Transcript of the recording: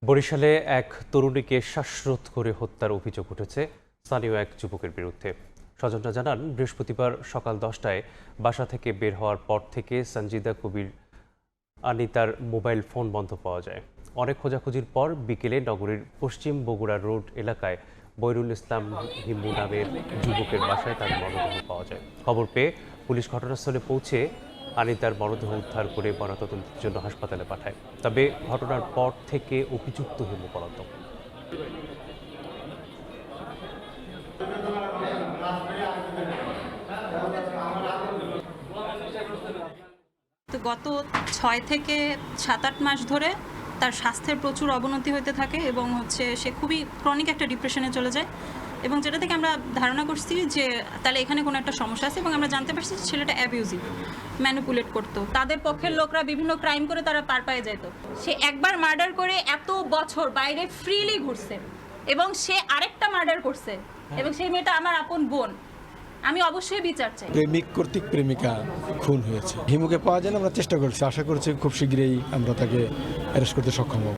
বরিশালে এক তরুণীকে শ্বাসরোধ করে হত্যার অভিযোগ উঠেছে স্থানীয় এক যুবকের বিরুদ্ধে। স্বজনরা জানান, বৃহস্পতিবার সকাল 10টায় বাসা থেকে বের হওয়ার পর থেকে সঞ্জিদা কবির আনিতার মোবাইল ফোন বন্ধ পাওয়া যায়। অনেক খোঁজাখুঁজির পর বিকেলে নগরীর পশ্চিম বগুড়া রোড এলাকায় বৈরুল ইসলাম হিমু নামের যুবকের বাসায় তার মরদেহ পাওয়া যায়। খবর পেয়ে পুলিশ ঘটনাস্থলে পৌঁছে আনিতার মরদেহ উদ্ধার করে ময়নাতদন্তের জন্য হাসপাতালে পাঠায়। তবে ঘটনার পর থেকে অভিযুক্ত হিমু পলাতক। তো গত 6 থেকে 7-8 মাস ধরে তার স্বাস্থ্যের প্রচুর অবনতি হতে থাকে এবং সে খুবই ক্রনিক একটা ডিপ্রেশনে চলে যায়, এবং যেটা থেকে আমরা ধারণা করছি যে তাহলে এখানে কোনো একটা সমস্যা আছে, এবং আমরা জানতে পারছি যে ছেলেটা অ্যাবিউজিভ, ম্যানিপুলেট করতো। তাদের পক্ষের লোকরা বিভিন্ন ক্রাইম করে তারা পার পেয়ে যেত। সে একবার মার্ডার করে এত বছর বাইরে ফ্রিলি ঘুরছে, এবং সে আরেকটা মার্ডার করছে, এবং সেই মেয়েটা আমার আপন বোন। আমি অবশ্যই বিচার চাই। প্রেমিক কর্তৃক প্রেমিকা খুন হয়েছে। হিমুকে পাওয়া যায় না, আমরা চেষ্টা করছি, আশা করছি খুব শীঘ্রই আমরা তাকে অ্যারেস্ট করতে সক্ষম হব।